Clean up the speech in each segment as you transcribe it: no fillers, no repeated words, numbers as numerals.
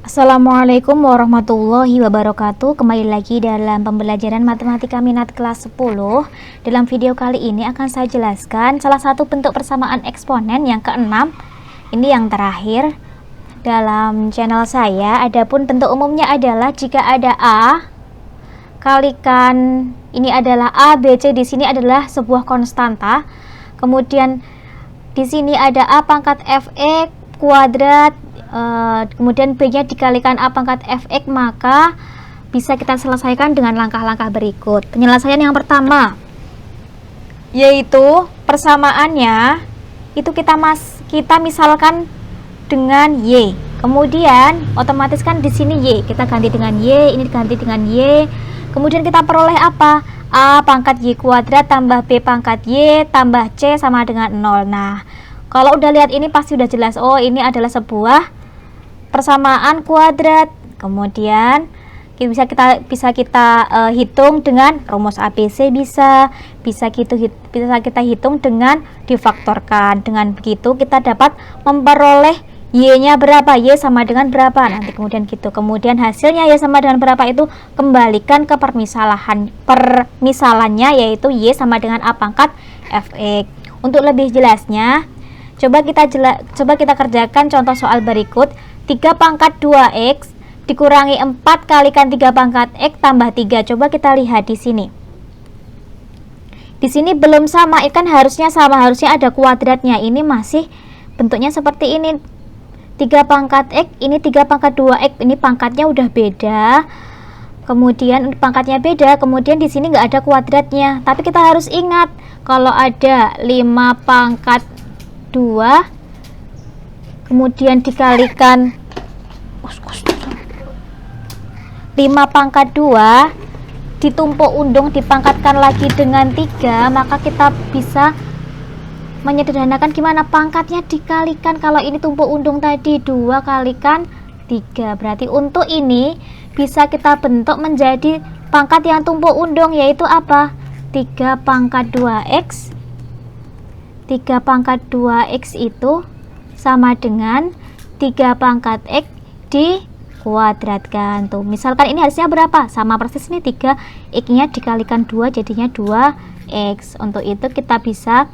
Assalamualaikum warahmatullahi wabarakatuh. Kembali lagi dalam pembelajaran matematika minat kelas 10. Dalam video kali ini akan saya jelaskan salah satu bentuk persamaan eksponen yang keenam. Ini yang terakhir dalam channel saya. Adapun bentuk umumnya adalah jika ada A kalikan ini adalah A, B, C, di sini adalah sebuah konstanta. Kemudian di sini ada A pangkat Fx kuadrat, kemudian B nya dikalikan A pangkat Fx, maka bisa kita selesaikan dengan langkah-langkah berikut. Penyelesaian yang pertama yaitu persamaannya itu kita misalkan dengan Y, kemudian otomatis kan di sini Y kita ganti dengan Y, ini diganti dengan Y, kemudian kita peroleh apa? A pangkat Y kuadrat tambah B pangkat Y tambah C sama dengan 0. Nah, kalau udah lihat ini pasti udah jelas, oh ini adalah sebuah persamaan kuadrat. Kemudian bisa kita hitung dengan rumus ABC, bisa kita hitung dengan difaktorkan. Dengan begitu kita dapat memperoleh Y-nya berapa, Y sama dengan berapa nanti kemudian gitu. Kemudian hasilnya Y sama dengan berapa itu kembalikan ke permisalannya, yaitu Y sama dengan A pangkat Fx. Untuk lebih jelasnya coba kita kerjakan contoh soal berikut. 3 pangkat 2x dikurangi 4 kalikan 3 pangkat x tambah 3. Coba kita lihat di sini. Di sini belum sama, kan harusnya sama, harusnya ada kuadratnya. Ini masih bentuknya seperti ini. 3 pangkat x, ini 3 pangkat 2x, ini pangkatnya udah beda. Kemudian pangkatnya beda, kemudian di sini nggak ada kuadratnya. Tapi kita harus ingat kalau ada 5 pangkat 2 kemudian dikalikan 5 pangkat 2 ditumpuk undung dipangkatkan lagi dengan 3, maka kita bisa menyederhanakan gimana pangkatnya dikalikan. Kalau ini tumpuk undung tadi 2 kalikan 3, berarti untuk ini bisa kita bentuk menjadi pangkat yang tumpuk undung, yaitu apa? 3 pangkat 2x 3 pangkat 2x itu sama dengan 3 pangkat x dikuadratkan. Tuh, misalkan ini harusnya berapa? Sama persis nih, 3 x nya dikalikan 2 jadinya 2x. Untuk itu kita bisa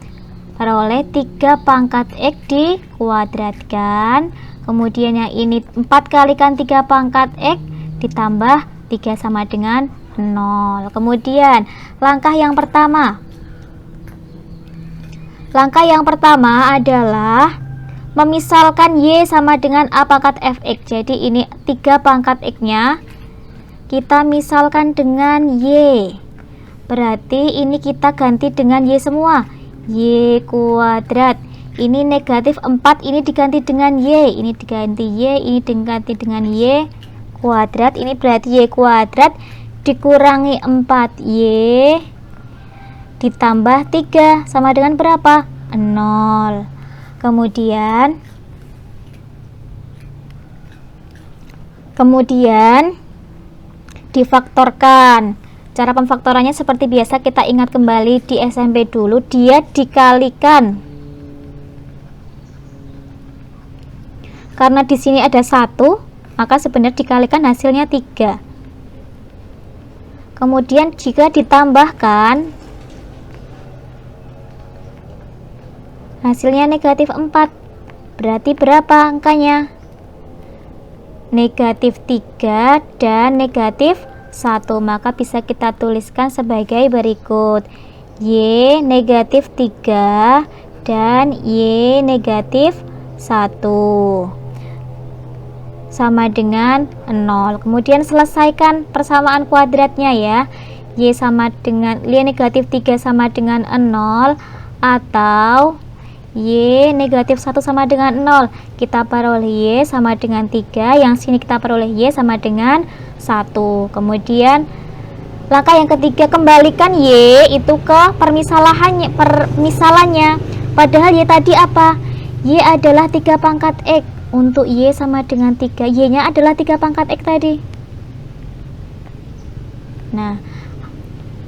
peroleh 3 pangkat x dikuadratkan. Kemudian yang ini 4 kalikan 3 pangkat x ditambah 3 sama dengan 0. Kemudian langkah yang pertama adalah memisalkan Y sama dengan A pangkat Fx. Jadi ini 3 pangkat X nya kita misalkan dengan Y, berarti ini kita ganti dengan Y semua, Y kuadrat. Ini negatif 4, ini diganti dengan Y, ini diganti Y, ini diganti dengan Y kuadrat. Ini berarti Y kuadrat dikurangi 4Y ditambah 3 sama dengan berapa? 0. Kemudian difaktorkan. Cara pemfaktorannya seperti biasa, kita ingat kembali di SMP dulu, dia dikalikan. Karena di sini ada 1, maka sebenarnya dikalikan hasilnya 3. Kemudian jika ditambahkan hasilnya negatif 4, berarti berapa angkanya? Negatif 3 dan negatif 1, maka bisa kita tuliskan sebagai berikut: Y negatif 3 dan Y negatif 1 sama dengan 0. Kemudian selesaikan persamaan kuadratnya ya. Y negatif 3 sama dengan 0 atau Y negatif 1 sama dengan 0. Kita peroleh Y sama dengan 3, yang sini kita peroleh Y sama dengan 1. Kemudian langkah yang ketiga, kembalikan Y itu ke permisalannya. Padahal Y tadi apa? Y adalah 3 pangkat X. Untuk Y sama dengan 3, Y nya adalah 3 pangkat X tadi. Nah,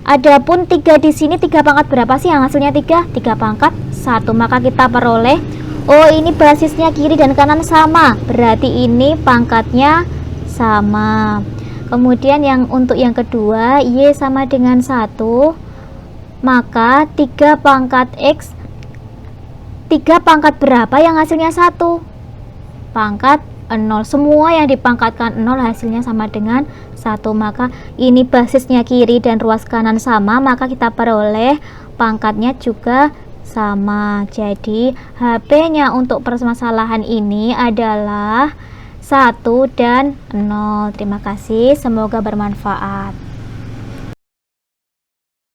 adapun 3 di sini 3 pangkat berapa sih yang hasilnya 3? 3 pangkat 1, maka kita peroleh Oh, ini basisnya kiri dan kanan sama, berarti ini pangkatnya sama. Kemudian untuk yang kedua, Y sama dengan 1, maka 3 pangkat X, 3 pangkat berapa yang hasilnya 1? Pangkat 0. Semua yang dipangkatkan 0 hasilnya sama dengan 1. Maka ini basisnya kiri dan ruas kanan sama, maka kita peroleh pangkatnya juga sama. Jadi HP-nya untuk permasalahan ini adalah 1 dan 0. Terima kasih, semoga bermanfaat.